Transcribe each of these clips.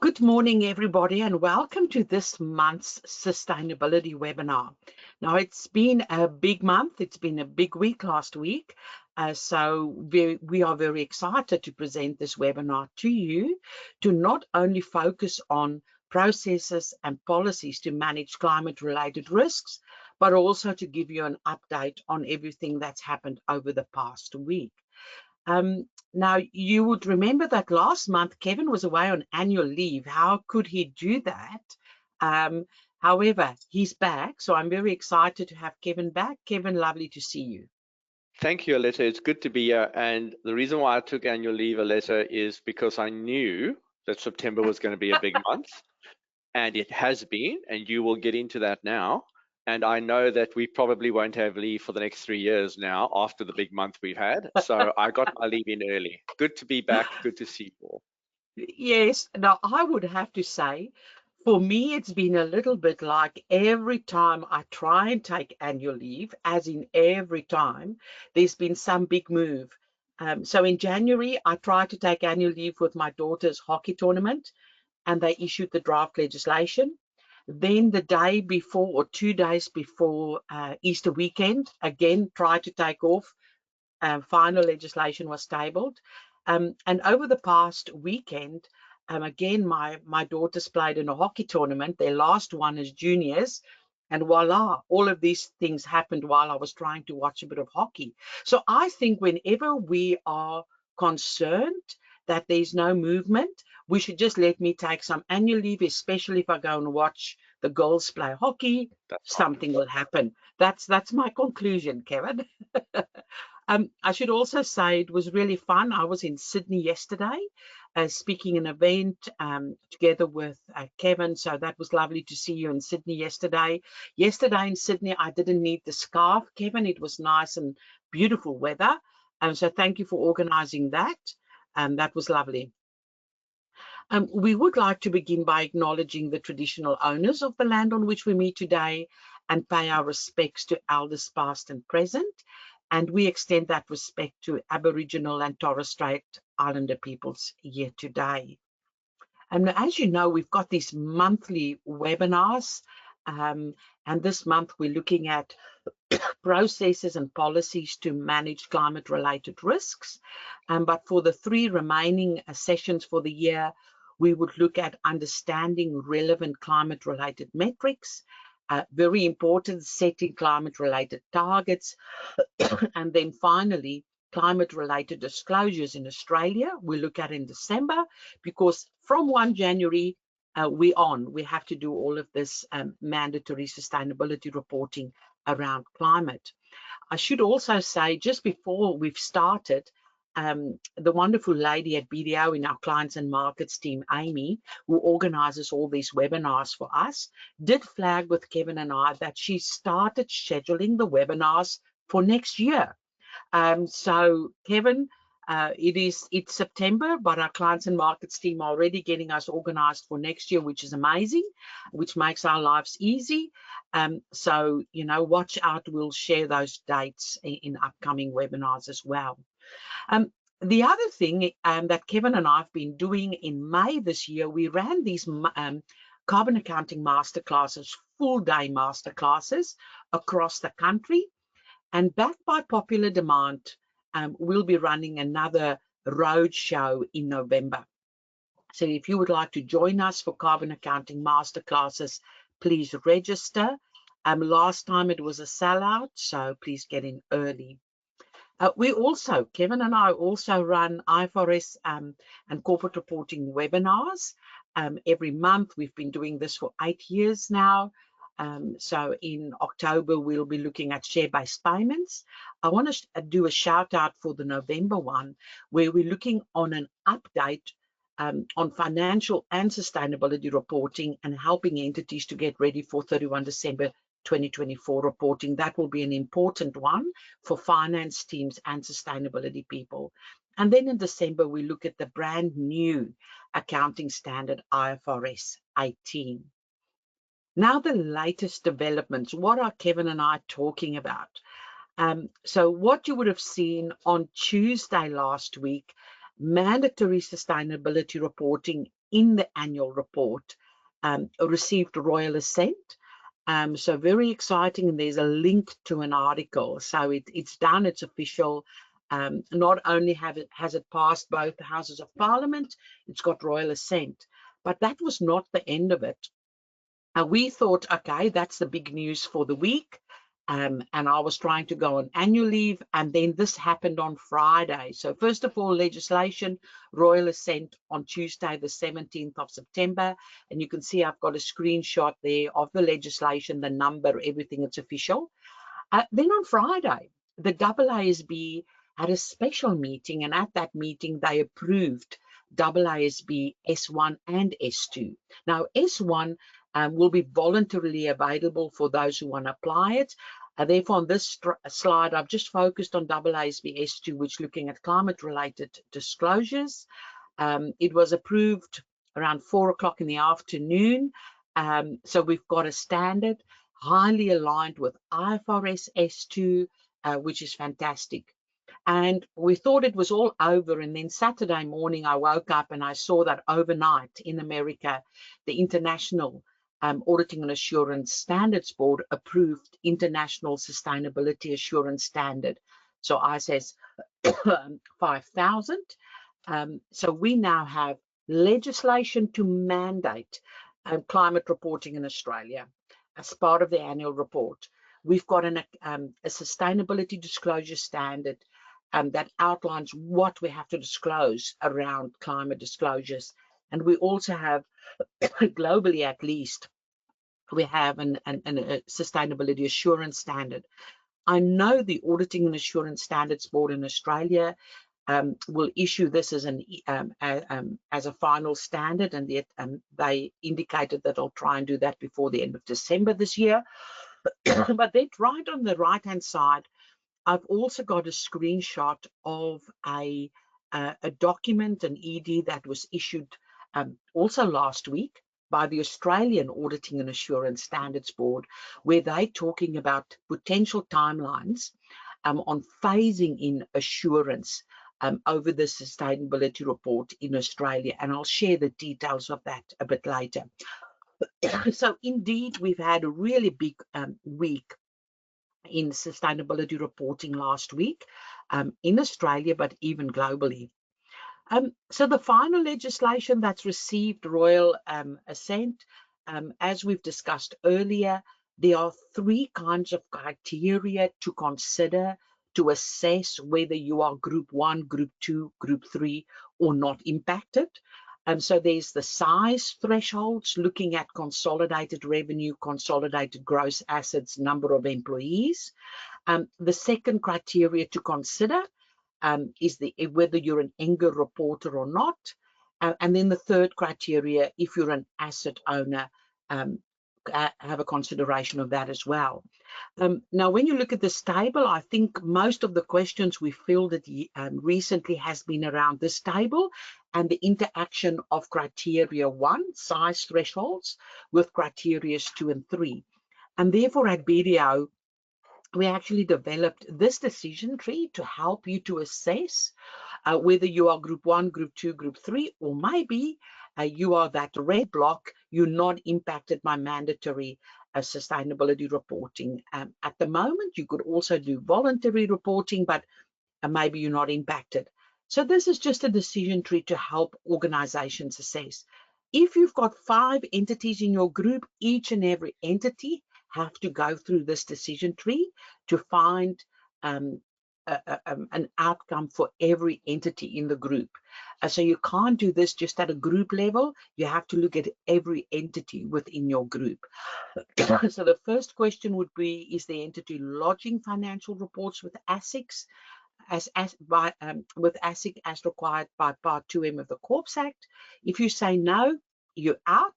Good morning, everybody, and welcome to this month's sustainability webinar. Now, it's been a big month. It's been a big week last week. So we are very excited to present this webinar to you to not only focus on processes and policies to manage climate-related risks, but also to give you an update on everything that's happened over the past week. Now, you would remember that last month, Kevin was away on annual leave. How could he do that? However, he's back, so I'm very excited to have Kevin back. Kevin, lovely to see you. Thank you, Aletta. It's good to be here. And the reason why I took annual leave, Aletta, is because I knew that September was going to be a big month, and it has been, and you will get into that now. And I know that we probably won't have leave for the next 3 years now after the big month we've had. So I got my leave in early. Good to be back. Good to see you all. Yes, now I would have to say, for me, it's been a little bit like every time I try and take annual leave, as in every time, there's been some big move. So in January, I tried to take annual leave with my daughter's hockey tournament, and they issued the draft legislation. Then the day before or 2 days before Easter weekend, again, tried to take off. Final legislation was tabled. And over the past weekend, again, my daughters played in a hockey tournament, their last one as juniors, and voila, all of these things happened while I was trying to watch a bit of hockey. So I think whenever we are concerned that there's no movement, we should just let me take some annual leave, especially if I go and watch the girls play hockey. Something will happen. That's my conclusion, Kevin. I should also say it was really fun. I was in Sydney yesterday, speaking an event together with Kevin. So that was lovely to see you in Sydney yesterday. Yesterday in Sydney, I didn't need the scarf, Kevin. It was nice and beautiful weather. So thank you for organizing that. That was lovely. We would like to begin by acknowledging the traditional owners of the land on which we meet today and pay our respects to elders past and present. And we extend that respect to Aboriginal and Torres Strait Islander peoples here today. And as you know, we've got these monthly webinars. And this month we're looking at processes and policies to manage climate-related risks. But for the 3 remaining sessions for the year, we would look at understanding relevant climate-related metrics, very important, setting climate-related targets, and then finally, climate-related disclosures in Australia, we look at in December, because from 1 January, we have to do all of this mandatory sustainability reporting around climate. I should also say, just before we've started, the wonderful lady at BDO in our clients and markets team, Amy, who organizes all these webinars for us, did flag with Kevin and I that she started scheduling the webinars for next year. So Kevin, it's September, but our clients and markets team are already getting us organized for next year, which is amazing, which makes our lives easy. So, watch out. We'll share those dates in upcoming webinars as well. The other thing that Kevin and I have been doing in May this year, we ran these carbon accounting masterclasses, full-day masterclasses across the country. And backed by popular demand, we'll be running another road show in November. So if you would like to join us for carbon accounting masterclasses, please register. Last time it was a sellout, so please get in early. Kevin and I also run IFRS and corporate reporting webinars every month. We've been doing this for 8 years now. So in October, we'll be looking at share-based payments. I want to do a shout out for the November one, where we're looking on an update on financial and sustainability reporting and helping entities to get ready for 31 December 2024 reporting. That will be an important one for finance teams and sustainability people. And then in December, we look at the brand new accounting standard IFRS 18. Now the latest developments, what are Kevin and I talking about? So what you would have seen on Tuesday last week, mandatory sustainability reporting in the annual report received royal assent. So very exciting, and there's a link to an article. So it's done, it's official. Not only has it passed both the Houses of Parliament, it's got royal assent. But that was not the end of it. We thought, okay, that's the big news for the week. And I was trying to go on annual leave, and then this happened on Friday. So first of all, legislation, royal assent on Tuesday, the 17th of September. And you can see I've got a screenshot there of the legislation, the number, everything, it's official. Then on Friday, the AASB had a special meeting, and at that meeting, they approved AASB S1 and S2. Now, S1 will be voluntarily available for those who want to apply it. Therefore, on this slide, I've just focused on AASB S2, which is looking at climate-related disclosures. It was approved around 4 o'clock in the afternoon. So we've got a standard highly aligned with IFRS S2, which is fantastic. And we thought it was all over. And then Saturday morning, I woke up and I saw that overnight in America, the International Auditing and Assurance Standards Board approved International Sustainability Assurance Standard. So ISAS 5000. So we now have legislation to mandate climate reporting in Australia as part of the annual report. We've got a sustainability disclosure standard that outlines what we have to disclose around climate disclosures. And we also have, globally at least, we have a sustainability assurance standard. I know the Auditing and Assurance Standards Board in Australia will issue this as a final standard, and yet they indicated that they'll try and do that before the end of December this year. But then right on the right-hand side, I've also got a screenshot of a document, an ED that was issued also last week by the Australian Auditing and Assurance Standards Board, where they're talking about potential timelines on phasing in assurance over the sustainability report in Australia. And I'll share the details of that a bit later. So indeed, we've had a really big week in sustainability reporting last week in Australia, but even globally. So the final legislation that's received royal assent, as we've discussed earlier, there are 3 kinds of criteria to consider to assess whether you are Group 1, Group 2, Group 3, or not impacted. So there's the size thresholds, looking at consolidated revenue, consolidated gross assets, number of employees. The second criteria to consider is whether you're an NGER reporter or not. And then the third criteria, if you're an asset owner, have a consideration of that as well. Now, when you look at this table, I think most of the questions we fielded recently has been around this table and the interaction of criteria 1, size thresholds, with criteria 2 and 3. And therefore, at BDO, we actually developed this decision tree to help you to assess whether you are Group 1, Group 2, Group 3, or maybe you are that red block, you're not impacted by mandatory sustainability reporting. At the moment, you could also do voluntary reporting, but maybe you're not impacted. So this is just a decision tree to help organizations assess. If you've got 5 entities in your group, each and every entity have to go through this decision tree to find an outcome for every entity in the group. So you can't do this just at a group level. You have to look at every entity within your group. So the first question would be, is the entity lodging financial reports with ASICs with ASIC as required by Part 2M of the Corps Act? If you say no, you're out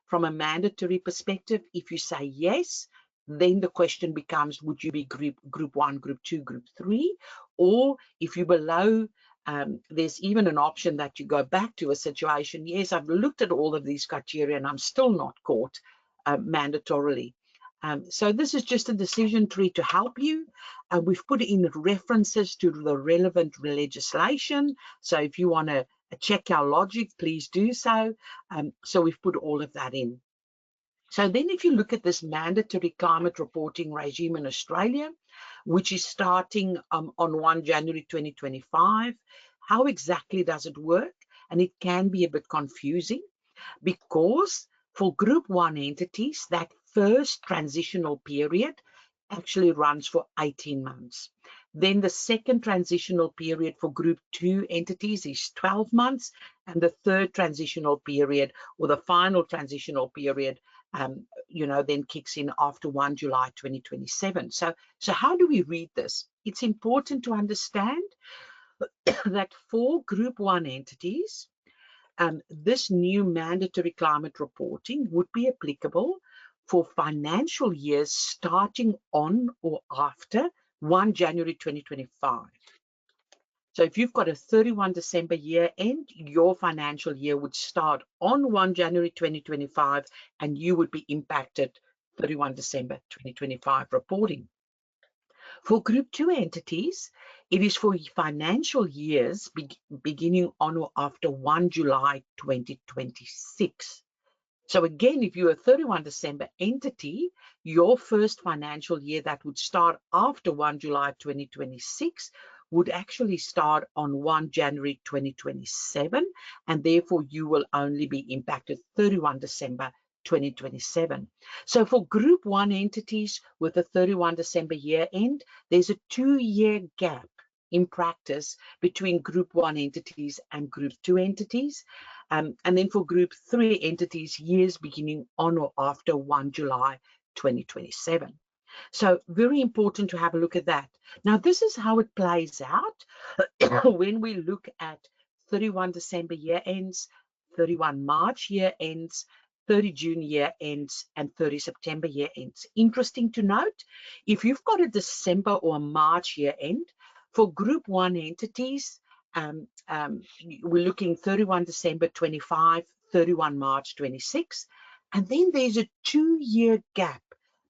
from a mandatory perspective. If you say yes, then the question becomes, would you be group 1, Group 2, Group 3? Or if you're below, there's even an option that you go back to a situation, yes, I've looked at all of these criteria and I'm still not caught mandatorily. So this is just a decision tree to help you. We've put in references to the relevant legislation. So if you want to check our logic, please do so. So we've put all of that in. So then if you look at this mandatory climate reporting regime in Australia, which is starting on 1 January 2025, how exactly does it work? And it can be a bit confusing, because for Group 1 entities, that first transitional period actually runs for 18 months. Then the second transitional period for Group 2 entities is 12 months, and the third transitional period, or the final transitional period, then kicks in after 1 July 2027. So how do we read this? It's important to understand that for Group 1 entities, this new mandatory climate reporting would be applicable for financial years starting on or after 1 January 2025. So if you've got a 31 December year end, your financial year would start on 1 January 2025, and you would be impacted 31 December 2025 reporting. For Group 2 entities, it is for financial years beginning on or after 1 July 2026. So again, if you're a 31 December entity, your first financial year that would start after 1 July 2026 would actually start on 1 January 2027, and therefore you will only be impacted 31 December 2027. So for Group 1 entities with a 31 December year end, there's a 2-year gap in practice between Group 1 entities and Group 2 entities. And then for Group 3 entities, years beginning on or after 1 July 2027. So very important to have a look at that. Now, this is how it plays out when we look at 31 December year ends, 31 March year ends, 30 June year ends, and 30 September year ends. Interesting to note, if you've got a December or a March year end, for Group 1 entities, we're looking 31 December 25, 31 March 26, and then there's a 2-year gap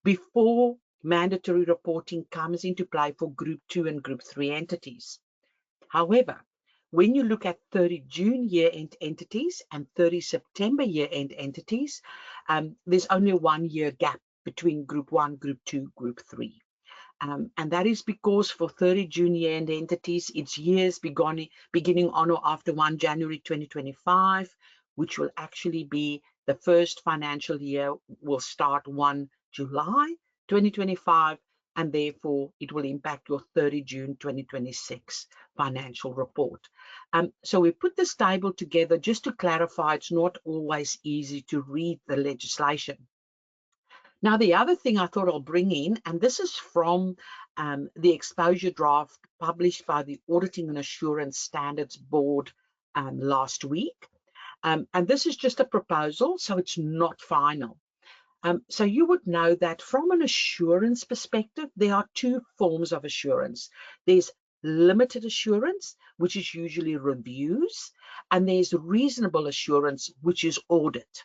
before mandatory reporting comes into play for Group 2 and Group 3 entities. However, when you look at 30 June year-end entities and 30 September year-end entities, there's only a 1-year gap between Group 1, Group 2, Group 3. And that is because for 30 June year-end entities, it's years beginning on or after 1 January 2025, which will actually be the first financial year will start 1 July 2025, and therefore it will impact your 30 June 2026 financial report. So we put this table together just to clarify it's not always easy to read the legislation. Now, the other thing I thought I'll bring in, and this is from the exposure draft published by the Auditing and Assurance Standards Board last week. And this is just a proposal, so it's not final. So you would know that from an assurance perspective, there are 2 forms of assurance. There's limited assurance, which is usually reviews, and there's reasonable assurance, which is audit.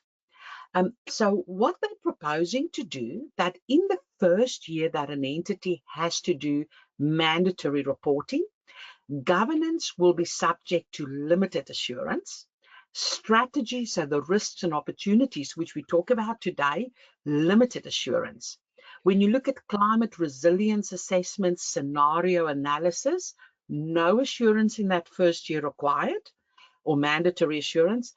So what they're proposing to do, that in the first year that an entity has to do mandatory reporting, governance will be subject to limited assurance, strategy, so the risks and opportunities which we talk about today, limited assurance. When you look at climate resilience assessments, scenario analysis, no assurance in that first year required, or mandatory assurance.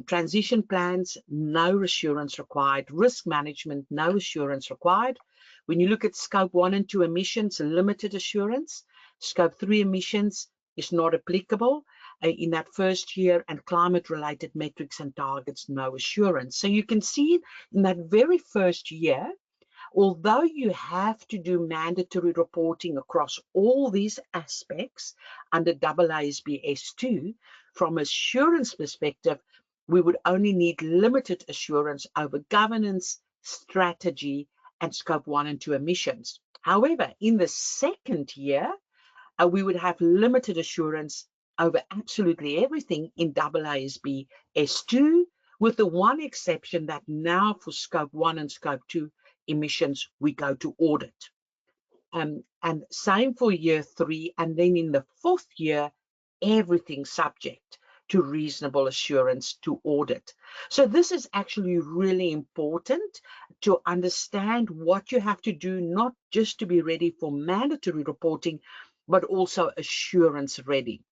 Transition plans, no assurance required. Risk management, no assurance required. When you look at Scope 1 and 2 emissions, limited assurance. Scope 3 emissions is not applicable in that first year, and climate-related metrics and targets, no assurance. So you can see in that very first year, although you have to do mandatory reporting across all these aspects under AASB S2, from assurance perspective, we would only need limited assurance over governance, strategy, and Scope 1 and 2 emissions. However, in the second year, we would have limited assurance over absolutely everything in AASB S2, with the one exception that now for Scope 1 and Scope 2, emissions, we go to audit. And same for year 3, and then in the 4th year, everything subject to reasonable assurance to audit. So this is actually really important to understand what you have to do, not just to be ready for mandatory reporting, but also assurance ready.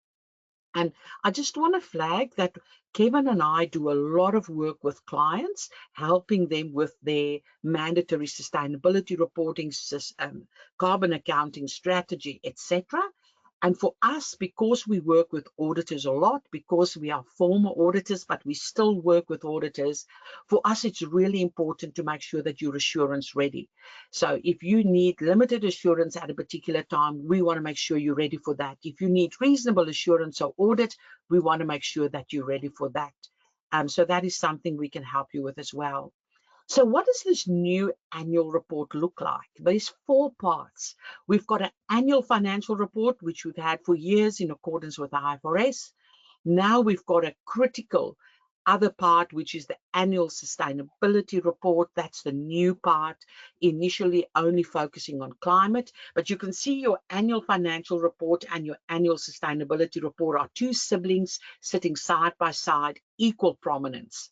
And I just want to flag that Kevin and I do a lot of work with clients, helping them with their mandatory sustainability reporting, carbon accounting strategy, etc. And for us, because we work with auditors a lot, because we are former auditors, but we still work with auditors, for us, it's really important to make sure that you're assurance ready. So if you need limited assurance at a particular time, we want to make sure you're ready for that. If you need reasonable assurance or audit, we want to make sure that you're ready for that. So that is something we can help you with as well. So what does this new annual report look like? There's 4 parts. We've got an annual financial report, which we've had for years in accordance with the IFRS. Now we've got a critical other part, which is the annual sustainability report. That's the new part, initially only focusing on climate. But you can see your annual financial report and your annual sustainability report are 2 siblings sitting side by side, equal prominence.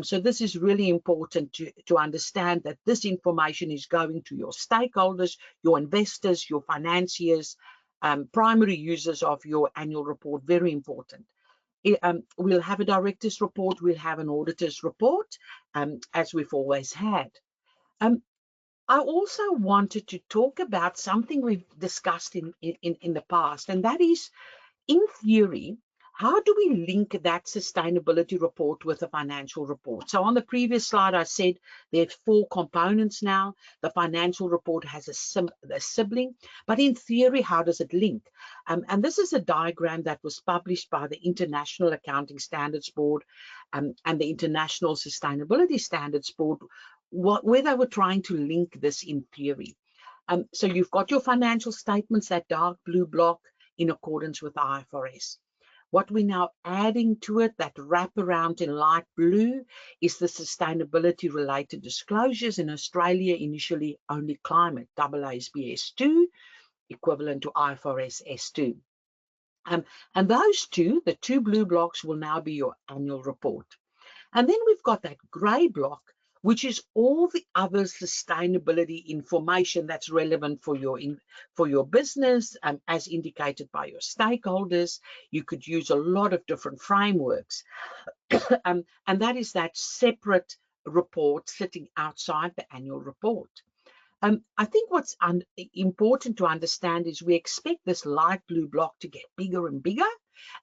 So this is really important to understand that this information is going to your stakeholders, your investors, your financiers, primary users of your annual report. Very important. We'll have a director's report, we'll have an auditor's report, as we've always had. I also wanted to talk about something we've discussed in the past, and that is, in theory, how do we link that sustainability report with a financial report? So on the previous slide, I said there's 4 components now. The financial report has a sibling, but in theory, how does it link? And this is a diagram that was published by the International Accounting Standards Board and the International Sustainability Standards Board, where they were trying to link this in theory. So you've got your financial statements, that dark blue block, in accordance with IFRS. What we're now adding to it, that wraparound in light blue, is the sustainability related disclosures. In Australia, initially only climate, AASB S2, equivalent to IFRS S2. And those 2, the 2 blue blocks, will now be your annual report. And then we've got that grey block, which is all the other sustainability information that's relevant for your business, as indicated by your stakeholders. You could use a lot of different frameworks. And that is that separate report sitting outside the annual report. I think what's important to understand is we expect this light blue block to get bigger and bigger,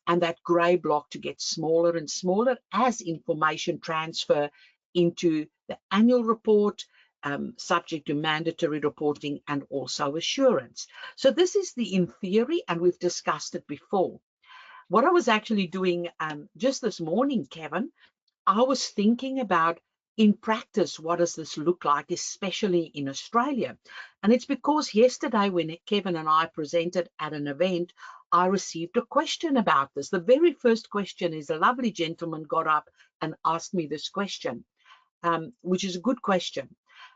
and that grey block to get smaller and smaller as information transfer into the annual report, subject to mandatory reporting and also assurance. So this is the in theory, and we've discussed it before. What I was actually doing just this morning, Kevin, I was thinking about, in practice, what does this look like, especially in Australia? And it's because yesterday when Kevin and I presented at an event, I received a question about this. The very first question is, a lovely gentleman got up and asked me this question, which is a good question.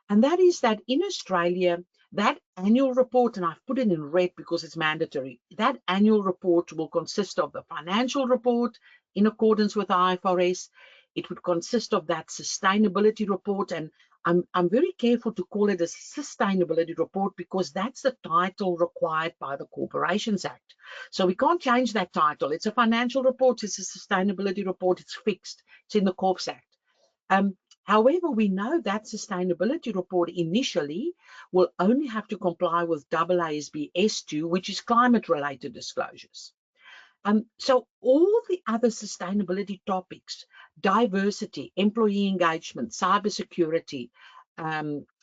And that is that in Australia, that annual report, and I've put it in red because it's mandatory, that annual report will consist of the financial report in accordance with IFRS. It would consist of that sustainability report, and I'm very careful to call it a sustainability report because that's the title required by the Corporations Act. So we can't change that title. It's a financial report, it's a sustainability report, it's fixed, it's in the Corps Act. However, we know that sustainability report initially will only have to comply with AASB S2, which is climate-related disclosures. So all the other sustainability topics, diversity, employee engagement, cybersecurity,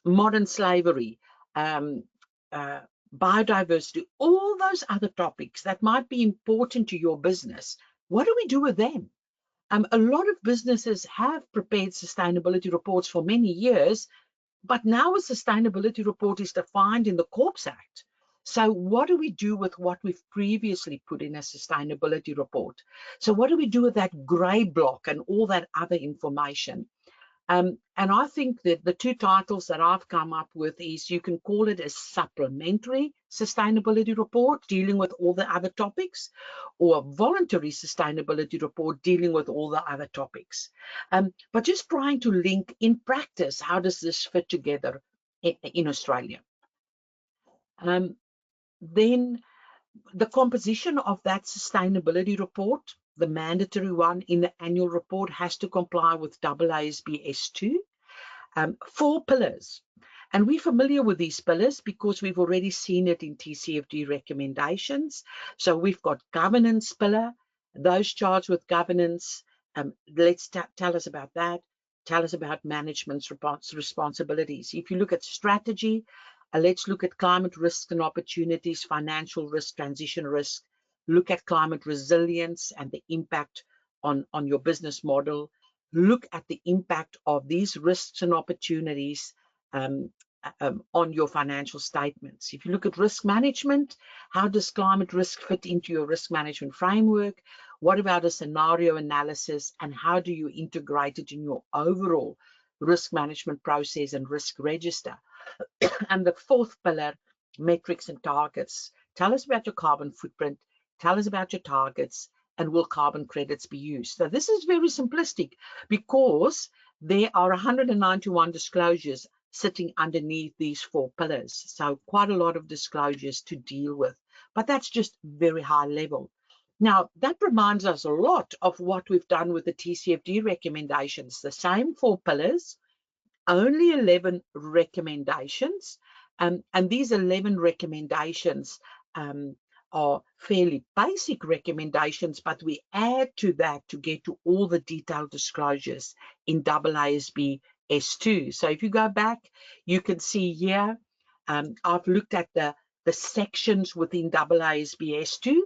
modern slavery, biodiversity, all those other topics that might be important to your business, what do we do with them? A lot of businesses have prepared sustainability reports for many years, but now a sustainability report is defined in the Corps Act. So what do we do with what we've previously put in a sustainability report? So what do we do with that grey block and all that other information? And I think that the two titles that I've come up with is, you can call it a supplementary sustainability report dealing with all the other topics, or a voluntary sustainability report dealing with all the other topics. But just trying to link in practice, how does this fit together in Australia? Then the composition of that sustainability report, the mandatory one in the annual report, has to comply with AASB S2, 4 pillars. And we're familiar with these pillars because we've already seen it in TCFD recommendations. So we've got governance pillar, those charged with governance. Let's tell us about that. Tell us about management's responsibilities. If you look at strategy, let's look at climate risks and opportunities, financial risk, transition risk. Look at climate resilience and the impact on your business model. Look at the impact of these risks and opportunities on your financial statements. If you look at risk management, how does climate risk fit into your risk management framework? What about a scenario analysis, and how do you integrate it in your overall risk management process and risk register? And the 4th pillar, metrics and targets. Tell us about your carbon footprint, tell us about your targets, and will carbon credits be used? So this is very simplistic because there are 191 disclosures sitting underneath these 4 pillars. So quite a lot of disclosures to deal with, but that's just very high level. Now, that reminds us a lot of what we've done with the TCFD recommendations, the same 4 pillars, only 11 recommendations, and these 11 recommendations are fairly basic recommendations, but we add to that to get to all the detailed disclosures in AASB S2. So if you go back, you can see here, I've looked at the sections within AASB S2,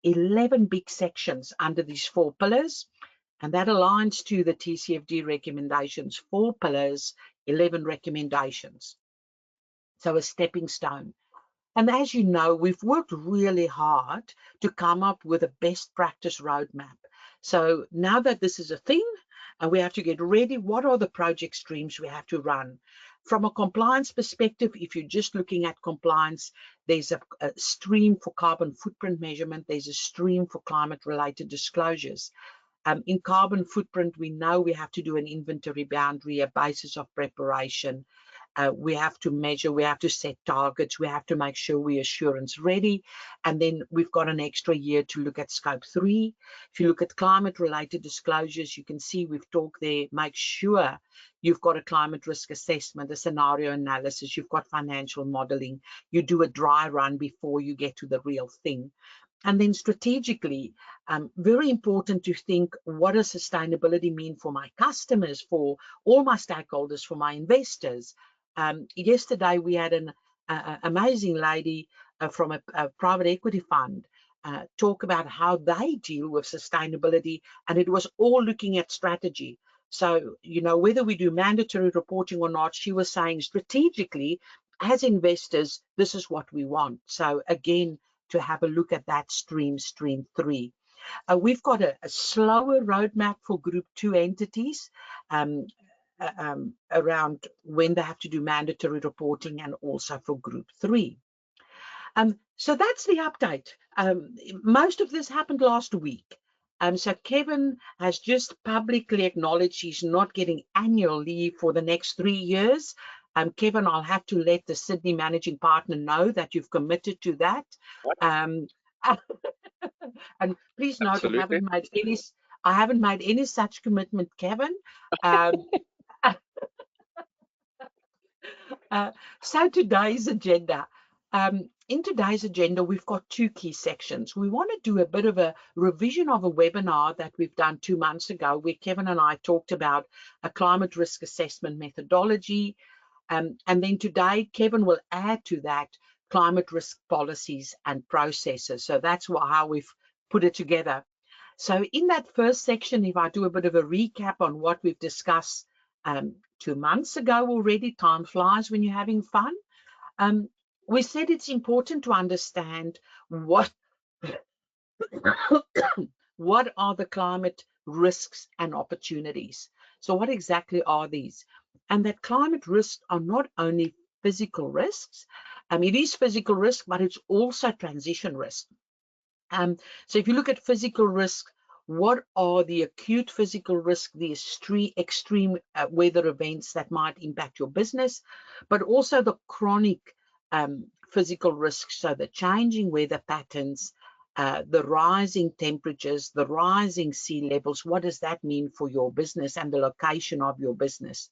11 big sections under these 4 pillars. And that aligns to the TCFD recommendations, 4 pillars, 11 recommendations. So a stepping stone. And as you know, we've worked really hard to come up with a best practice roadmap. So now that this is a thing, and we have to get ready, what are the project streams we have to run? From a compliance perspective, if you're just looking at compliance, there's a stream for carbon footprint measurement, there's a stream for climate-related disclosures. In carbon footprint, we know we have to do an inventory boundary, a basis of preparation. We have to measure, we have to set targets, we have to make sure we're assurance ready. And then we've got an extra year to look at scope 3. If you look at climate related disclosures, you can see we've talked there, make sure you've got a climate risk assessment, a scenario analysis, you've got financial modeling, you do a dry run before you get to the real thing. And then strategically, very important to think, what does sustainability mean for my customers, for all my stakeholders, for my investors? Yesterday, we had an amazing lady from a private equity fund talk about how they deal with sustainability, and it was all looking at strategy. So, you know, whether we do mandatory reporting or not, she was saying strategically, as investors, this is what we want. So again, to have a look at that stream 3. We've got a slower roadmap for Group 2 entities around when they have to do mandatory reporting, and also for Group 3. So that's the update. Most of this happened last week. So Kevin has just publicly acknowledged he's not getting annual leave for the next 3 years. Kevin, I'll have to let the Sydney managing partner know that you've committed to that. And please note, Absolutely. I haven't made any such commitment, Kevin. So today's agenda. In today's agenda, we've got 2 key sections. We want to do a bit of a revision of a webinar that we've done 2 months ago, where Kevin and I talked about a climate risk assessment methodology. And then today, Kevin will add to that climate risk policies and processes. So that's how we've put it together. So in that first section, if I do a bit of a recap on what we've discussed 2 months ago already, time flies when you're having fun. We said it's important to understand what are the climate risks and opportunities. So what exactly are these? And that climate risks are not only physical risks. It is physical risk, but it's also transition risk. So if you look at physical risk, what are the acute physical risk, the extreme weather events that might impact your business, but also the chronic physical risks, so the changing weather patterns, the rising temperatures, the rising sea levels. What does that mean for your business and the location of your business?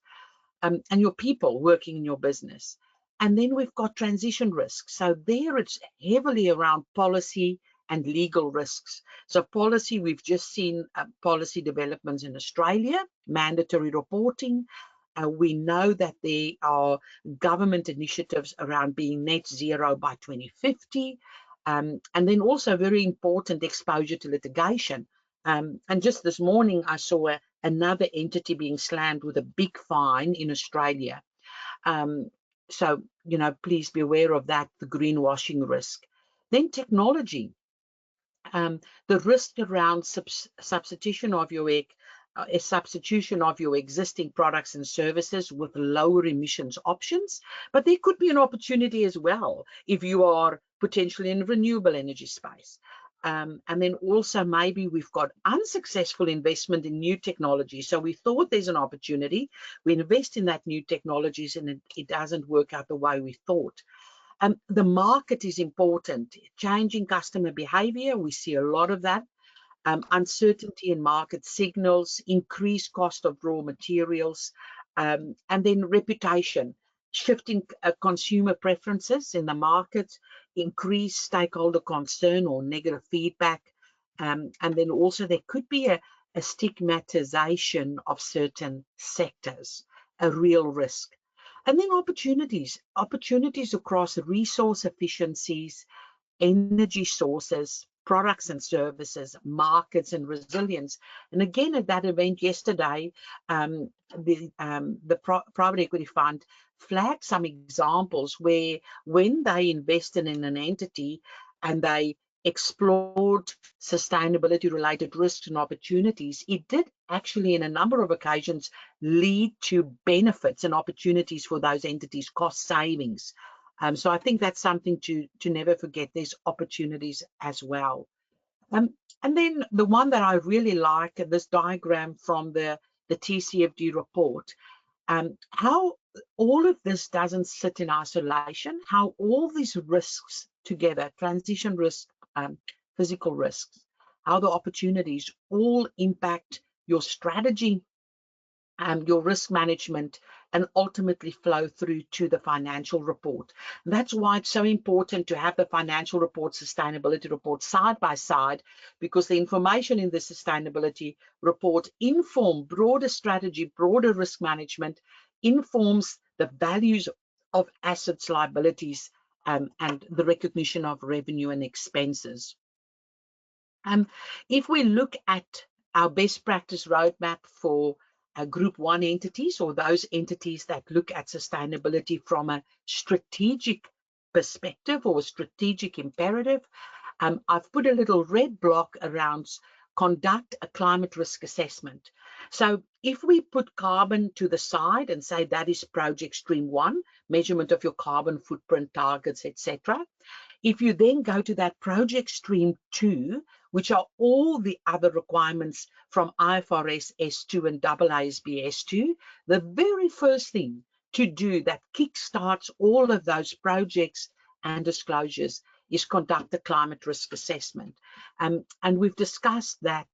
And your people working in your business. And then we've got transition risks. So there it's heavily around policy and legal risks. So policy, we've just seen policy developments in Australia, mandatory reporting. We know that there are government initiatives around being net zero by 2050. And then also very important exposure to litigation. And just this morning, I saw another entity being slammed with a big fine in Australia. So, please be aware of that, the greenwashing risk. Then technology, the risk around substitution of your existing products and services with lower emissions options. But there could be an opportunity as well if you are potentially in renewable energy space. And then also maybe we've got unsuccessful investment in new technology. So we thought there's an opportunity. We invest in that new technologies and it doesn't work out the way we thought. The market is important. Changing customer behavior, we see a lot of that. Uncertainty in market signals, increased cost of raw materials, and then reputation, shifting consumer preferences in the market, increased stakeholder concern or negative feedback, and then also there could be a stigmatization of certain sectors, a real risk. And then opportunities across resource efficiencies, energy sources, products and services, markets, and resilience. And again, at that event yesterday, the private equity fund flagged some examples where when they invested in an entity and they explored sustainability related risks and opportunities, it did actually in a number of occasions lead to benefits and opportunities for those entities, cost savings. So I think that's something to never forget. There's opportunities as well. And then the one that I really like, this diagram from the TCFD report, how all of this doesn't sit in isolation, how all these risks together, transition risk, physical risks, how the opportunities all impact your strategy, your risk management, and ultimately flow through to the financial report. And that's why it's so important to have the financial report, sustainability report side by side, because the information in the sustainability report informs broader strategy, broader risk management, informs the values of assets, liabilities, and the recognition of revenue and expenses. If we look at our best practice roadmap for Group 1 entities, or those entities that look at sustainability from a strategic perspective or a strategic imperative, I've put a little red block around conduct a climate risk assessment. So if we put carbon to the side and say that is project stream 1, measurement of your carbon footprint targets, etc. If you then go to that project stream 2, which are all the other requirements from IFRS S2 and AASB S2, the very first thing to do that kickstarts all of those projects and disclosures is conduct a climate risk assessment. And we've discussed that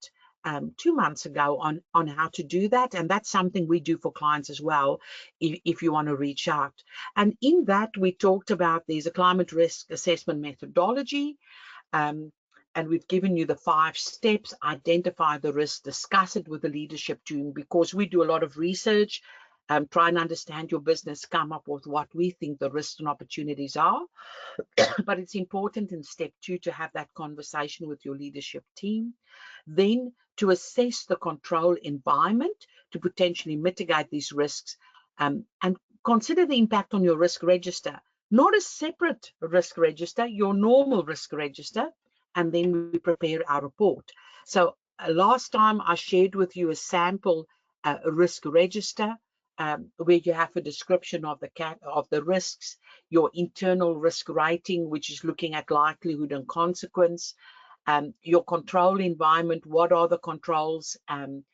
2 months ago on how to do that. And that's something we do for clients as well, if you want to reach out. And in that, we talked about there's a climate risk assessment methodology. And we've given you the 5 steps: identify the risk, discuss it with the leadership team, because we do a lot of research, try and understand your business, come up with what we think the risks and opportunities are. But it's important in step 2 to have that conversation with your leadership team. Then to assess the control environment to potentially mitigate these risks, and consider the impact on your risk register, not a separate risk register, your normal risk register. And then we prepare our report. So last time I shared with you a sample risk register, where you have a description of the risks, your internal risk rating, which is looking at likelihood and consequence, your control environment, what are the controls, and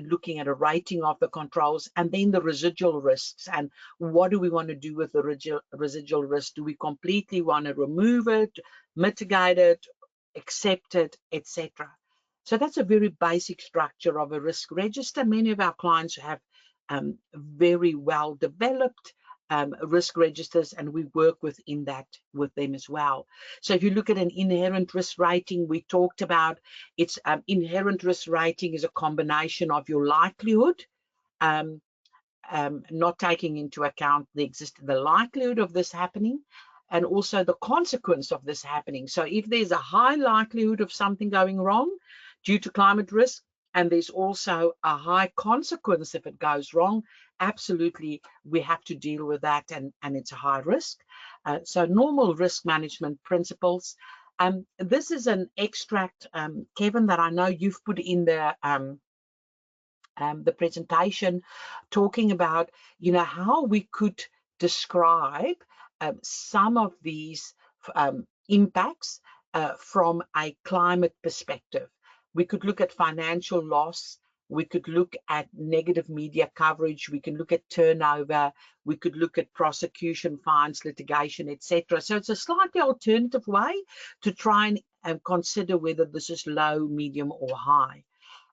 looking at a rating of the controls, and then the residual risks, and what do we want to do with the residual risk? Do we completely want to remove it, mitigate it, accept it, etc.? So that's a very basic structure of a risk register. Many of our clients have very well developed risk registers, and we work within that with them as well. So if you look at an inherent risk rating, we talked about it's inherent risk rating is a combination of your likelihood, not taking into account the likelihood of this happening, and also the consequence of this happening. So if there's a high likelihood of something going wrong due to climate risk, and there's also a high consequence if it goes wrong, absolutely we have to deal with that, and it's a high risk. So normal risk management principles. This is an extract, Kevin, that I know you've put in there, the presentation, talking about, you know, how we could describe some of these impacts from a climate perspective. We could look at financial loss, we could look at negative media coverage, we can look at turnover, we could look at prosecution, fines, litigation, etc. So it's a slightly alternative way to try and consider whether this is low, medium, or high.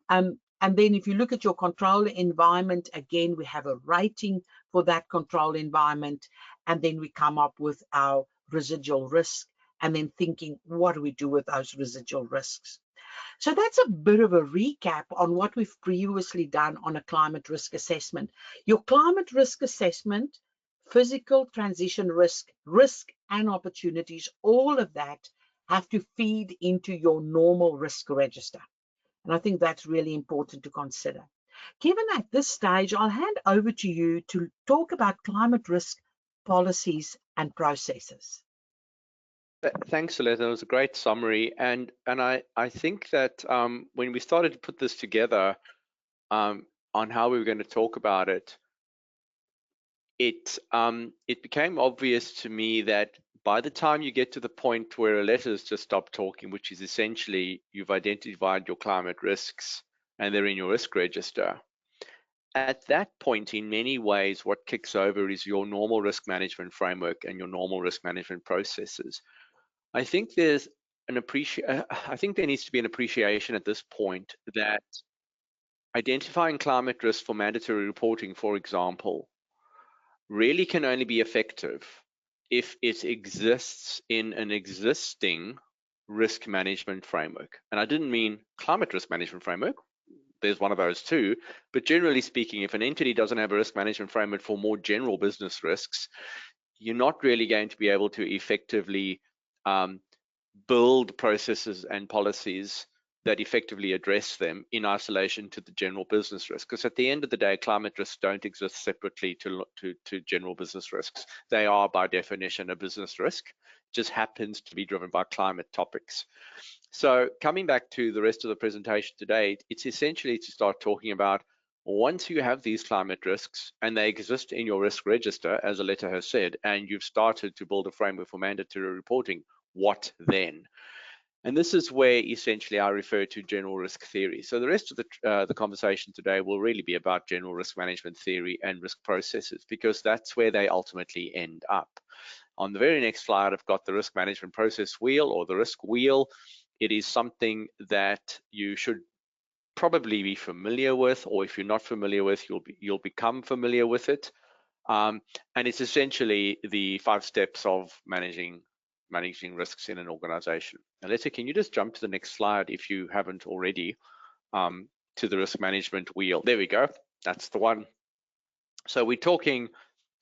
And then if you look at your control environment, again, we have a rating for that control environment, and then we come up with our residual risk, and then thinking, what do we do with those residual risks? So that's a bit of a recap on what we've previously done on a climate risk assessment. Your climate risk assessment, physical transition risk and opportunities, all of that have to feed into your normal risk register. And I think that's really important to consider. Kevin, at this stage, I'll hand over to you to talk about climate risk policies and processes. Thanks, Aletta. That was a great summary, and I think that when we started to put this together on how we were going to talk about it, it became obvious to me that by the time you get to the point where Aletta's just stopped talking, which is essentially you've identified your climate risks and they're in your risk register, at that point, in many ways, what kicks over is your normal risk management framework and your normal risk management processes. I think there needs to be an appreciation at this point that identifying climate risk for mandatory reporting, for example, really can only be effective if it exists in an existing risk management framework. And I didn't mean climate risk management framework. There's one of those too. But generally speaking, if an entity doesn't have a risk management framework for more general business risks, you're not really going to be able to effectively build processes and policies that effectively address them in isolation to the general business risk. Because at the end of the day, climate risks don't exist separately to general business risks. They are by definition a business risk, just happens to be driven by climate topics. So coming back to the rest of the presentation today, it's essentially to start talking about, once you have these climate risks and they exist in your risk register, as Aletta has said, and you've started to build a framework for mandatory reporting, what then? And this is where essentially I refer to general risk theory. So the rest of the conversation today will really be about general risk management theory and risk processes, because that's where they ultimately end up. On the very next slide, I've got the risk management process wheel, or the risk wheel. It is something that you should probably be familiar with, or if you're not familiar with, you'll become familiar with it. And it's essentially the 5 steps of managing risks in an organization. Aletta, can you just jump to the next slide if you haven't already, to the risk management wheel? There we go. That's the one. So we're talking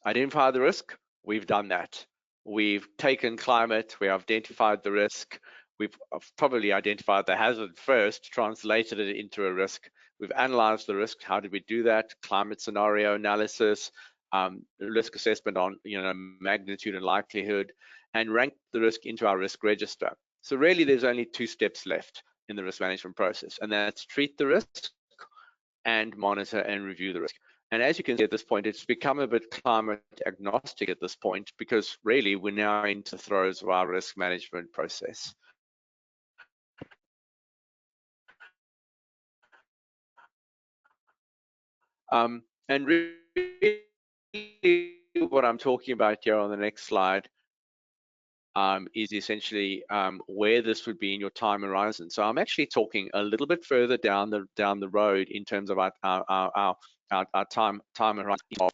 identify the risk. We've done that. We've taken climate. We have identified the risk. We've probably identified the hazard first, translated it into a risk. We've analyzed the risk. How did we do that? Climate scenario analysis, risk assessment on magnitude and likelihood, and rank the risk into our risk register. So really, there's only 2 steps left in the risk management process, and that's treat the risk and monitor and review the risk. And as you can see at this point, it's become a bit climate agnostic at this point, because really we're now into the throes of our risk management process. And really what I'm talking about here on the next slide is essentially where this would be in your time horizon. So I'm actually talking a little bit further down the road in terms of our time horizon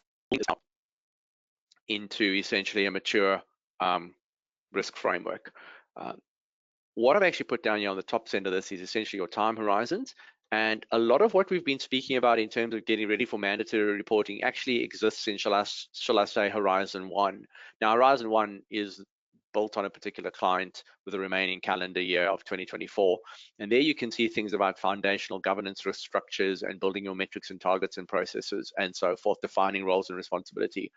into essentially a mature risk framework. What I've actually put down here on the top end of this is essentially your time horizons. And a lot of what we've been speaking about in terms of getting ready for mandatory reporting actually exists in, shall I say, Horizon 1. Now, Horizon 1 is built on a particular client with a remaining calendar year of 2024. And there you can see things about foundational governance risk structures and building your metrics and targets and processes and so forth, defining roles and responsibility.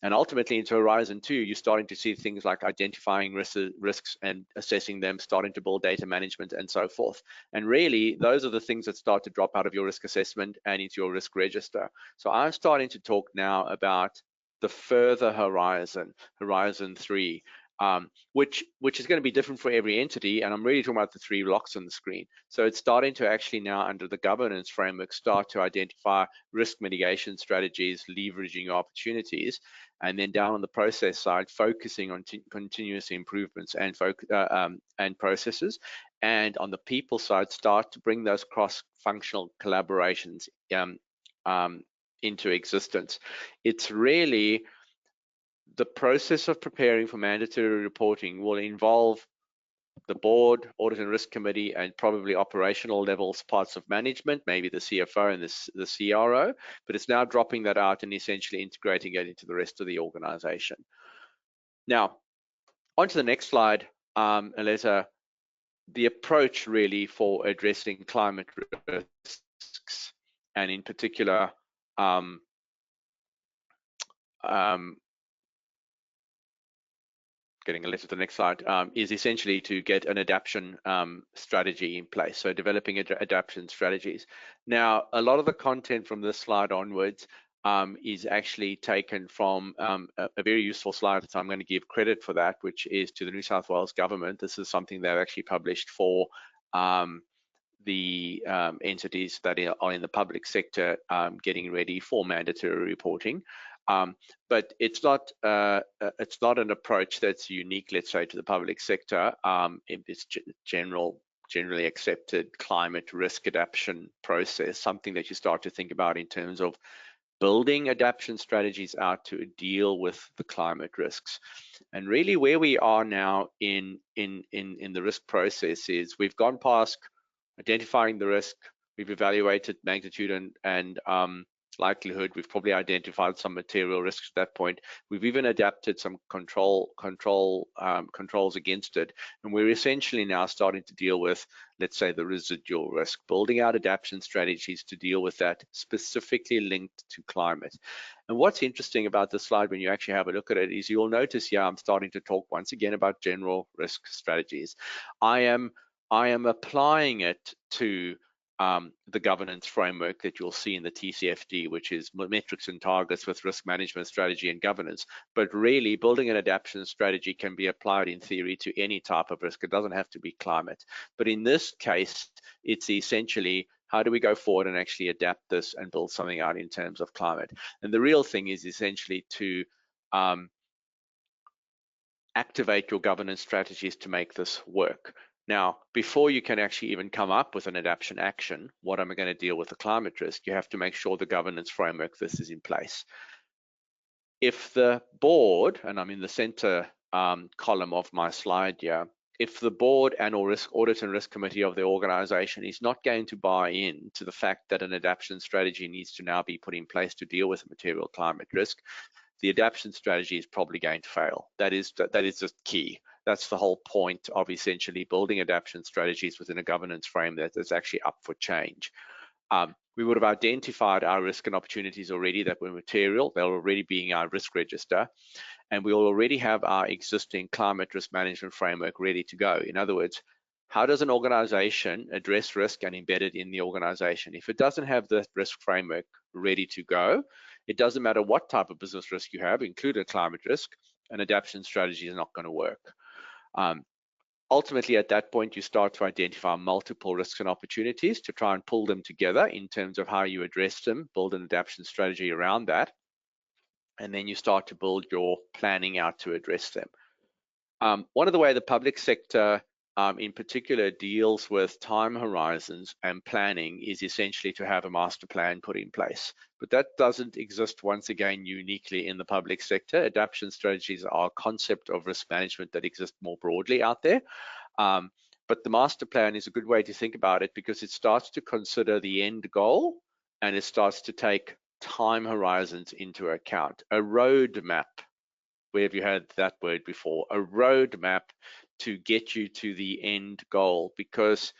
And ultimately into Horizon 2, you're starting to see things like identifying risks and assessing them, starting to build data management and so forth. And really, those are the things that start to drop out of your risk assessment and into your risk register. So I'm starting to talk now about the further horizon, Horizon 3, which is going to be different for every entity. And I'm really talking about the 3 blocks on the screen. So it's starting to actually now, under the governance framework, start to identify risk mitigation strategies, leveraging opportunities. And then down on the process side, focusing on continuous improvements and processes. And on the people side, start to bring those cross-functional collaborations into existence. It's really the process of preparing for mandatory reporting will involve the board, audit and risk committee, and probably operational levels, parts of management, maybe the CFO and the CRO, but it's now dropping that out and essentially integrating it into the rest of the organization. Now, on to the next slide, Aletta, the approach really for addressing climate risks, and in particular, getting a letter to the next slide, is essentially to get an adaptation strategy in place. So developing adaptation strategies. Now, a lot of the content from this slide onwards is actually taken from a very useful slide. So I'm going to give credit for that, which is to the New South Wales government. This is something they've actually published for the entities that are in the public sector getting ready for mandatory reporting. But it's not an approach that's unique, let's say, to the public sector. It's generally accepted climate risk adaptation process, something that you start to think about in terms of building adaptation strategies out to deal with the climate risks. And really where we are now in the risk process is we've gone past identifying the risk, we've evaluated magnitude and likelihood. We've probably identified some material risks at that point. We've even adapted some controls against it, and we're essentially now starting to deal with, let's say, the residual risk, building out adaptation strategies to deal with that, specifically linked to climate. And what's interesting about this slide when you actually have a look at it is you'll notice here I'm starting to talk once again about general risk strategies. I am applying it to the governance framework that you'll see in the TCFD, which is metrics and targets with risk management strategy and governance. But really, building an adaptation strategy can be applied in theory to any type of risk. It doesn't have to be climate. But in this case, it's essentially how do we go forward and actually adapt this and build something out in terms of climate. And the real thing is essentially to activate your governance strategies to make this work. Now, before you can actually even come up with an adaptation action, what am I going to deal with the climate risk? You have to make sure the governance framework this is in place. If the board, and I'm in the center column of my slide here, if the board and or audit and risk committee of the organization is not going to buy in to the fact that an adaptation strategy needs to now be put in place to deal with a material climate risk, the adaptation strategy is probably going to fail. That is just key. That's the whole point of essentially building adaptation strategies within a governance frame that is actually up for change. We would have identified our risk and opportunities already that were material. They're already being our risk register. And we will already have our existing climate risk management framework ready to go. In other words, how does an organization address risk and embed it in the organization? If it doesn't have the risk framework ready to go, it doesn't matter what type of business risk you have, including climate risk, an adaptation strategy is not going to work. Ultimately, at that point, you start to identify multiple risks and opportunities to try and pull them together in terms of how you address them, build an adaptation strategy around that, and then you start to build your planning out to address them. One of the way the public sector in particular deals with time horizons and planning is essentially to have a master plan put in place. But that doesn't exist, once again, uniquely in the public sector. Adaptation strategies are a concept of risk management that exists more broadly out there. But the master plan is a good way to think about it because it starts to consider the end goal and it starts to take time horizons into account. A roadmap, where have you heard that word before? A roadmap to get you to the end goal, because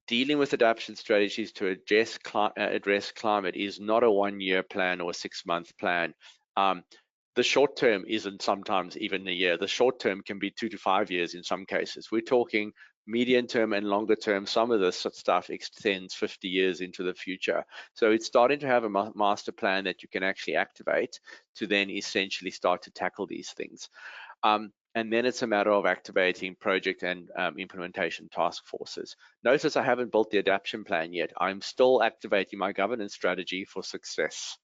dealing with adaptation strategies to address climate is not a 1-year plan or a 6-month plan. The short term isn't sometimes even a year. The short term can be 2 to 5 years in some cases. We're talking medium term and longer term. Some of this stuff extends 50 years into the future. So it's starting to have a master plan that you can actually activate to then essentially start to tackle these things. And then it's a matter of activating project and implementation task forces. Notice I haven't built the adaptation plan yet. I'm still activating my governance strategy for success,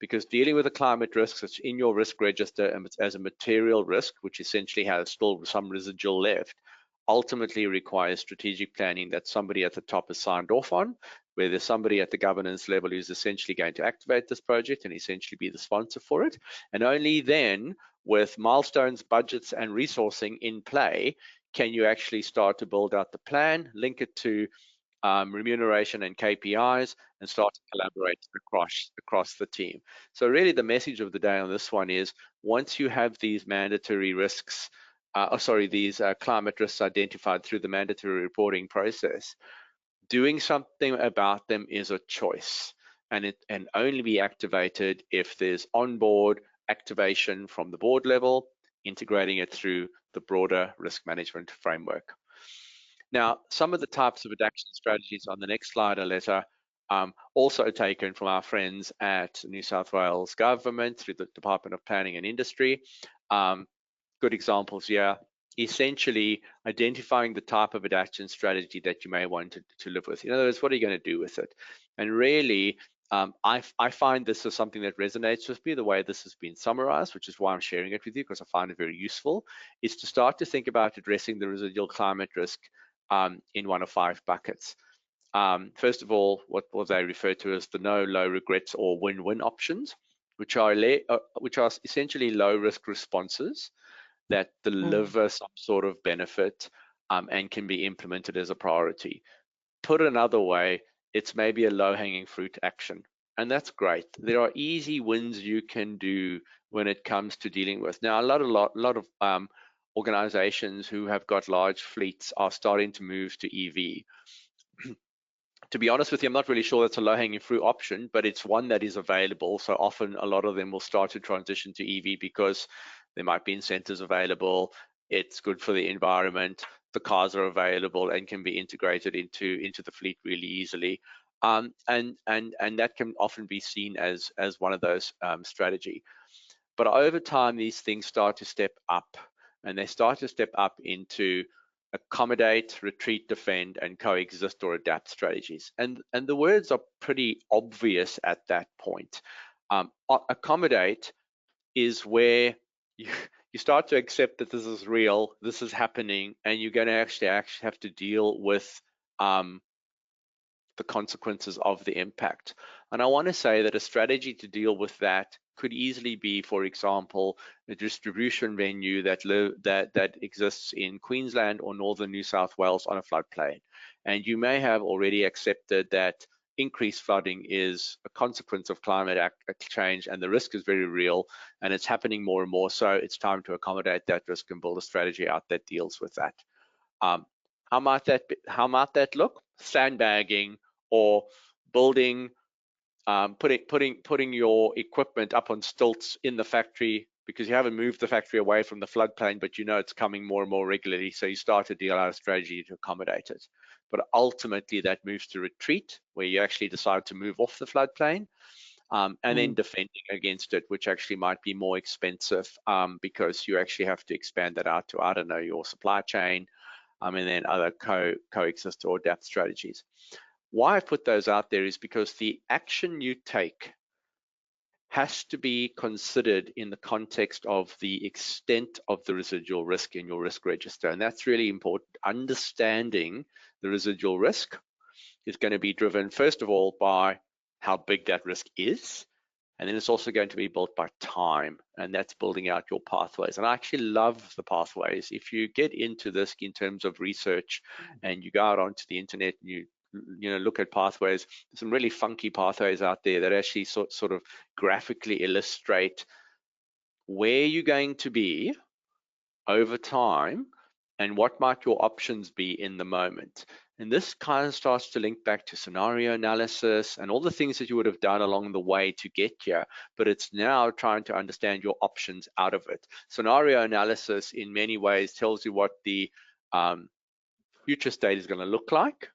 because dealing with the climate risks that's in your risk register as a material risk, which essentially has still some residual left, ultimately requires strategic planning that somebody at the top has signed off on, where there's somebody at the governance level who's essentially going to activate this project and essentially be the sponsor for it. And only then, with milestones, budgets, and resourcing in play, can you actually start to build out the plan, link it to remuneration and KPIs, and start to collaborate across the team. So really the message of the day on this one is, once you have these mandatory risks, these climate risks identified through the mandatory reporting process, doing something about them is a choice, and it can only be activated if there's onboard activation from the board level, integrating it through the broader risk management framework. Now, some of the types of adaptation strategies on the next slide, Aletta, also taken from our friends at New South Wales Government through the Department of Planning and Industry. Good examples here. Essentially, identifying the type of adaptation strategy that you may want to live with. In other words, what are you going to do with it? And really, I find this is something that resonates with me, the way this has been summarized, which is why I'm sharing it with you, because I find it very useful, is to start to think about addressing the residual climate risk in one of 5 buckets. First of all, what they refer to as the no, low regrets or win-win options, which are essentially low-risk responses that deliver some sort of benefit and can be implemented as a priority. Put another way, it's maybe a low-hanging fruit action, and that's great. There are easy wins you can do when it comes to dealing with. Now, a lot of organizations who have got large fleets are starting to move to EV. To be honest with you, I'm not really sure that's a low-hanging fruit option, but it's one that is available. So often a lot of them will start to transition to EV because there might be incentives available. It's good for the environment. The cars are available and can be integrated into the fleet really easily. And that can often be seen as one of those strategy. But over time, these things start to step up, and they start to step up into accommodate, retreat, defend, and coexist or adapt strategies. And the words are pretty obvious at that point. Accommodate is where you start to accept that this is real, this is happening, and you're going to actually have to deal with the consequences of the impact. And I want to say that a strategy to deal with that could easily be, for example, a distribution venue that exists in Queensland or northern New South Wales on a floodplain. And you may have already accepted that increased flooding is a consequence of climate change, and the risk is very real, and it's happening more and more. So it's time to accommodate that risk and build a strategy out that deals with that. How might that look? Sandbagging or building, putting your equipment up on stilts in the factory because you haven't moved the factory away from the floodplain, but you know it's coming more and more regularly. So you start to deal out a strategy to accommodate it. But ultimately that moves to retreat, where you actually decide to move off the floodplain, and then defending against it, which actually might be more expensive because you actually have to expand that out to, I don't know, your supply chain, and then other coexist or adapt strategies. Why I put those out there is because the action you take has to be considered in the context of the extent of the residual risk in your risk register. And that's really important. Understanding the residual risk is going to be driven, first of all, by how big that risk is. And then it's also going to be built by time, and that's building out your pathways. And I actually love the pathways. If you get into this in terms of research and you go out onto the internet and you look at pathways, there's some really funky pathways out there that actually sort of graphically illustrate where you're going to be over time and what might your options be in the moment. And this kind of starts to link back to scenario analysis and all the things that you would have done along the way to get here, but it's now trying to understand your options out of it. Scenario analysis in many ways tells you what the future state is going to look like,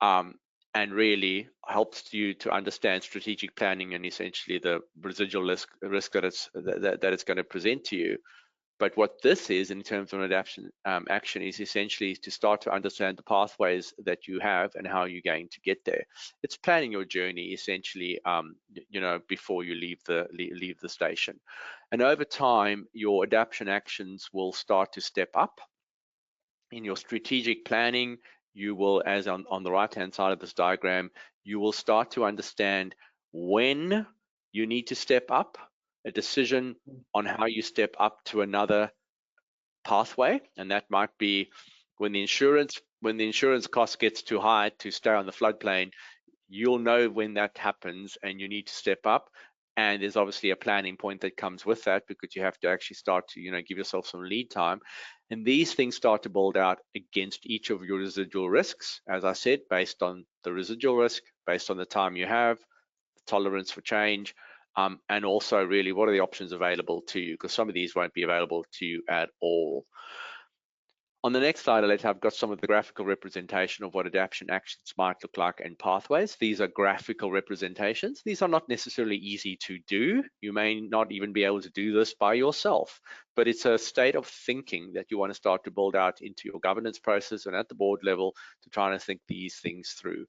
and really helps you to understand strategic planning and essentially the residual risk that it's going to present to you. But what this is in terms of adaptation action is essentially to start to understand the pathways that you have and how you're going to get there. It's planning your journey essentially, before you leave the station. And over time, your adaptation actions will start to step up. In your strategic planning, you will, as on the right-hand side of this diagram, you will start to understand when you need to step up, a decision on how you step up to another pathway, and that might be when the insurance cost gets too high to stay on the floodplain. You'll know when that happens and you need to step up, and there's obviously a planning point that comes with that because you have to actually start to give yourself some lead time. And these things start to build out against each of your residual risks, as I said, based on the residual risk, based on the time you have, tolerance for change, and also really what are the options available to you, because some of these won't be available to you at all. On the next slide, Aletta, I've got some of the graphical representation of what adaptation actions might look like and pathways. These are graphical representations. These are not necessarily easy to do. You may not even be able to do this by yourself, but it's a state of thinking that you want to start to build out into your governance process and at the board level to try and think these things through.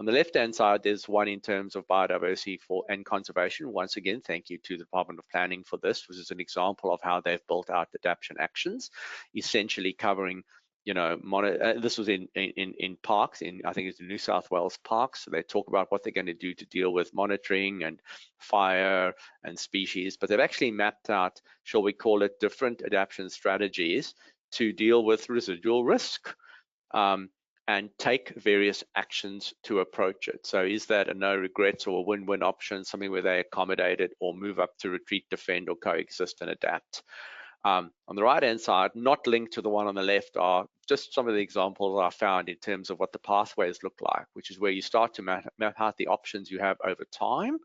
On the left-hand side, there's one in terms of biodiversity and conservation. Once again, thank you to the Department of Planning for this. This is an example of how they've built out adaptation actions, essentially covering this was in parks, I think it's in New South Wales parks. So they talk about what they're going to do to deal with monitoring and fire and species, but they've actually mapped out, shall we call it, different adaptation strategies to deal with residual risk, and take various actions to approach it. So is that a no regrets or a win-win option, something where they accommodate it or move up to retreat, defend, or coexist and adapt? On the right-hand side, not linked to the one on the left, are just some of the examples I found in terms of what the pathways look like, which is where you start to map out the options you have over time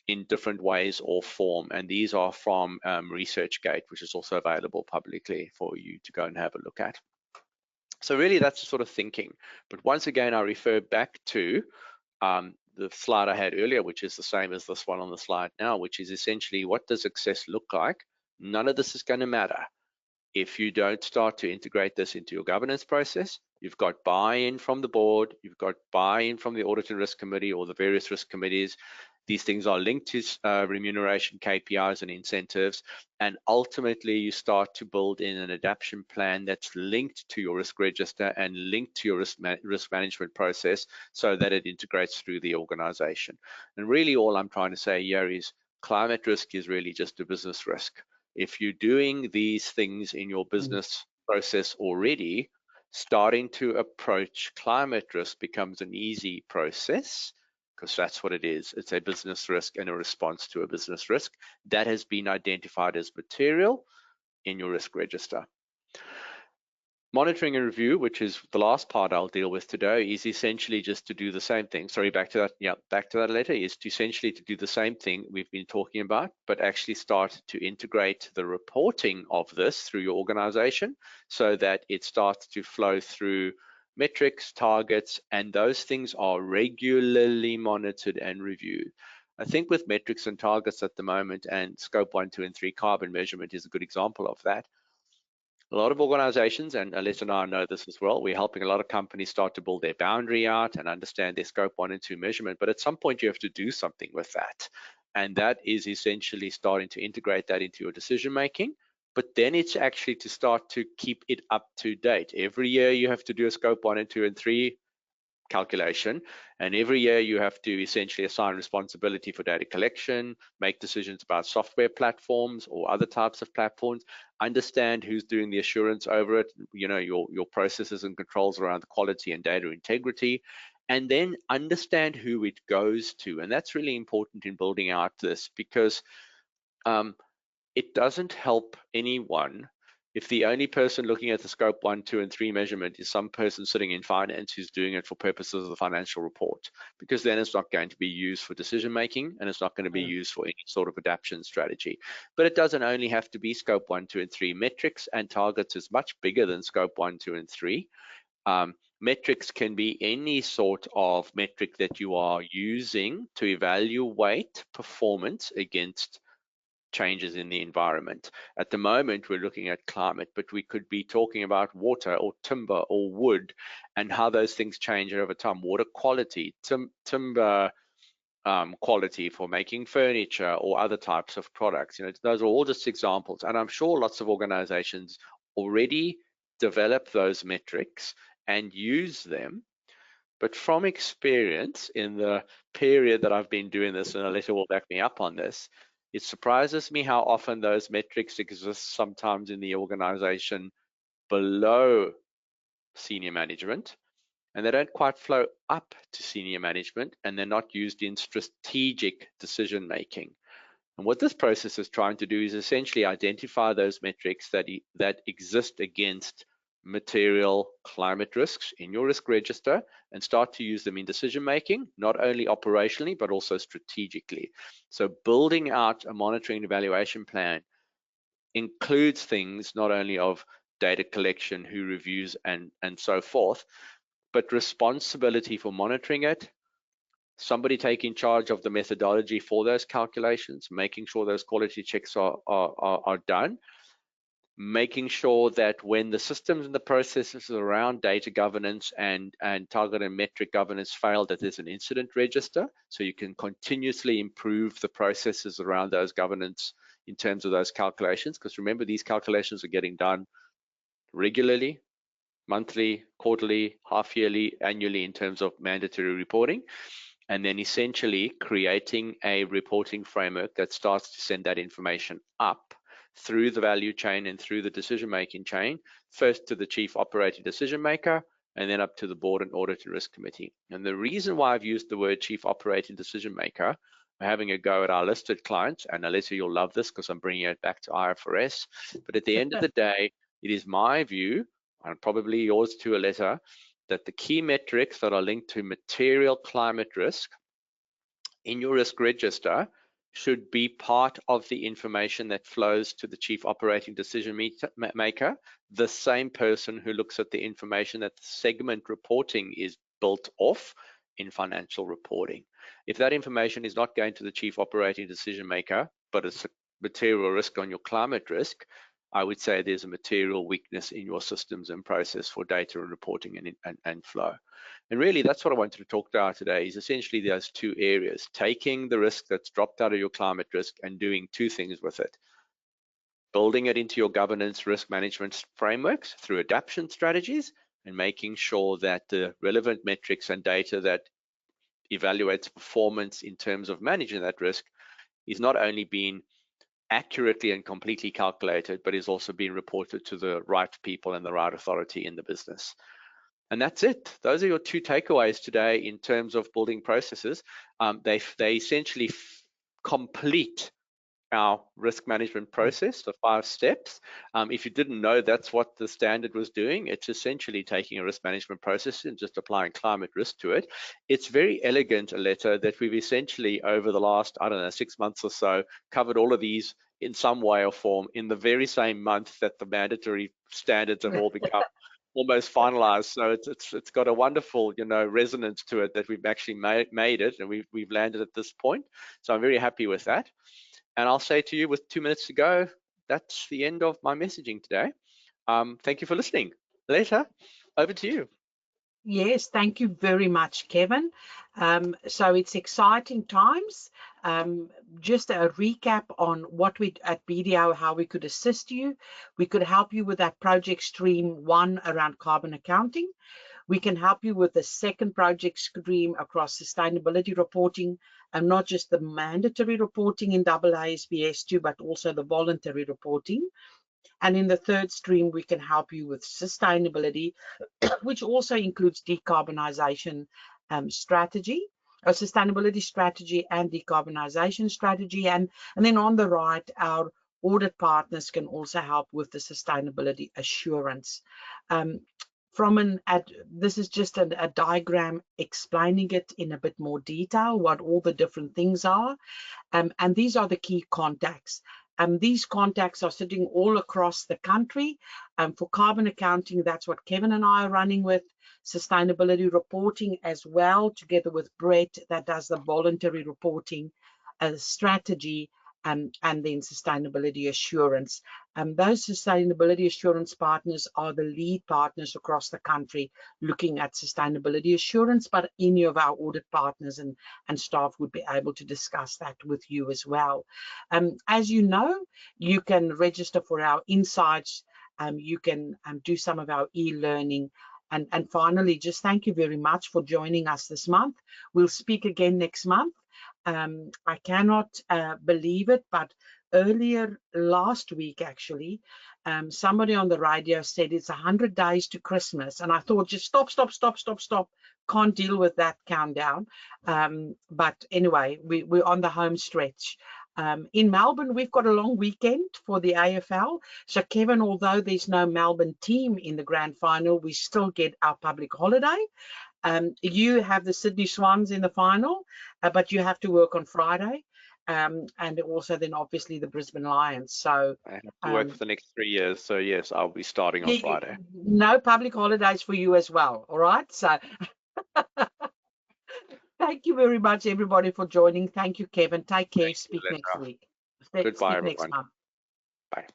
in different ways or form. And these are from ResearchGate, which is also available publicly for you to go and have a look at. So really, that's the sort of thinking. But once again, I refer back to the slide I had earlier, which is the same as this one on the slide now, which is essentially, what does success look like? None of this is going to matter if you don't start to integrate this into your governance process. You've got buy-in from the board, you've got buy-in from the audit and risk committee or the various risk committees. These things are linked to remuneration, KPIs and incentives, and ultimately you start to build in an adaptation plan that's linked to your risk register and linked to your risk management process so that it integrates through the organization. And really all I'm trying to say here is climate risk is really just a business risk. If you're doing these things in your business process already, starting to approach climate risk becomes an easy process, because that's what it is. It's a business risk and a response to a business risk that has been identified as material in your risk register. Monitoring and review, which is the last part I'll deal with today, is essentially just to do the same thing. Sorry, back to that. Yeah, back to that letter is to essentially to do the same thing we've been talking about, but actually start to integrate the reporting of this through your organization so that it starts to flow through metrics, targets, and those things are regularly monitored and reviewed. I think with metrics and targets at the moment, and scope 1, 2, and 3 carbon measurement is a good example of that. A lot of organizations, and Aletta and I know this as well, we're helping a lot of companies start to build their boundary out and understand their scope 1 and 2 measurement, but at some point you have to do something with that. And that is essentially starting to integrate that into your decision making, but then it's actually to start to keep it up to date. Every year you have to do a scope 1 and 2 and 3 calculation, and every year you have to essentially assign responsibility for data collection, make decisions about software platforms or other types of platforms, understand who's doing the assurance over it, your processes and controls around the quality and data integrity, and then understand who it goes to. And that's really important in building out this, because it doesn't help anyone if the only person looking at the scope 1, 2, and 3 measurement is some person sitting in finance who's doing it for purposes of the financial report, because then it's not going to be used for decision making and it's not going to be used for any sort of adaptation strategy. But it doesn't only have to be scope 1, 2, and 3. Metrics and targets is much bigger than scope 1, 2, and 3. Metrics can be any sort of metric that you are using to evaluate performance against changes in the environment. At the moment, we're looking at climate, but we could be talking about water or timber or wood and how those things change over time. Water quality, timber quality for making furniture or other types of products. Those are all just examples. And I'm sure lots of organizations already develop those metrics and use them. But from experience in the period that I've been doing this, and Aletta will back me up on this, it surprises me how often those metrics exist sometimes in the organization below senior management, and they don't quite flow up to senior management, and they're not used in strategic decision making. And what this process is trying to do is essentially identify those metrics that exist against material climate risks in your risk register and start to use them in decision making, not only operationally, but also strategically. So building out a monitoring and evaluation plan includes things not only of data collection, who reviews, and so forth, but responsibility for monitoring it, somebody taking charge of the methodology for those calculations, making sure those quality checks are done, making sure that when the systems and the processes around data governance and target and metric governance fail, that there's an incident register, so you can continuously improve the processes around those governance in terms of those calculations. Because remember, these calculations are getting done regularly, monthly, quarterly, half yearly, annually in terms of mandatory reporting. And then essentially creating a reporting framework that starts to send that information up through the value chain and through the decision-making chain, first to the chief operating decision maker, and then up to the board and audit and risk committee. And the reason why I've used the word chief operating decision maker, we're having a go at our listed clients, and Aletta, you'll love this because I'm bringing it back to IFRS. But at the end of the day, it is my view, and probably yours too, Aletta, that the key metrics that are linked to material climate risk in your risk register should be part of the information that flows to the chief operating decision maker, the same person who looks at the information that the segment reporting is built off in financial reporting. If that information is not going to the chief operating decision maker, but it's a material risk on your climate risk, I would say there's a material weakness in your systems and process for data and reporting and flow. And really, that's what I wanted to talk about today, is essentially those two areas, taking the risk that's dropped out of your climate risk and doing two things with it. Building it into your governance risk management frameworks through adaptation strategies, and making sure that the relevant metrics and data that evaluates performance in terms of managing that risk is not only being accurately and completely calculated, but is also being reported to the right people and the right authority in the business. And that's it. Those are your two takeaways today in terms of building processes. They essentially complete our risk management process, the 5 steps. If you didn't know that's what the standard was doing, it's essentially taking a risk management process and just applying climate risk to it. It's very elegant, Aletta, that we've essentially over the last, I don't know, 6 months or so, covered all of these in some way or form in the very same month that the mandatory standards have all become almost finalized. So it's got a wonderful, resonance to it that we've actually made it, and we've landed at this point. So I'm very happy with that. And I'll say to you, with 2 minutes to go, that's the end of my messaging today. Thank you for listening. Later, over to you. Yes, thank you very much, Kevin. So it's exciting times. Just a recap on what we at BDO, how we could assist you. We could help you with that project stream 1 around carbon accounting. We can help you with the second project stream across sustainability reporting, and not just the mandatory reporting in AASBS 2, but also the voluntary reporting. And in the third stream, we can help you with sustainability, which also includes decarbonization strategy, a sustainability strategy and decarbonization strategy. And then on the right, our audit partners can also help with the sustainability assurance. This is just a diagram explaining it in a bit more detail, what all the different things are. And these are the key contacts. These contacts are sitting all across the country. For carbon accounting, that's what Kevin and I are running with. Sustainability reporting as well, together with Brett, that does the voluntary reporting strategy, and then sustainability assurance. Those sustainability assurance partners are the lead partners across the country looking at sustainability assurance, but any of our audit partners and staff would be able to discuss that with you as well. As you know, you can register for our insights. You can do some of our e-learning. And finally, just thank you very much for joining us this month. We'll speak again next month. I cannot believe it, but earlier last week, actually, somebody on the radio said it's 100 days to Christmas. And I thought, just stop. Can't deal with that countdown. But anyway, we're on the home stretch. In Melbourne, we've got a long weekend for the AFL. So, Kevin, although there's no Melbourne team in the grand final, we still get our public holiday. You have the Sydney Swans in the final, but you have to work on Friday. And also then obviously the Brisbane Lions. So I have to work for the next 3 years. So yes, I'll be starting on Friday. No public holidays for you as well. All right. So thank you very much, everybody, for joining. Thank you, Kevin. Take care. Speak next week. Goodbye, Speak next everyone. month. Bye.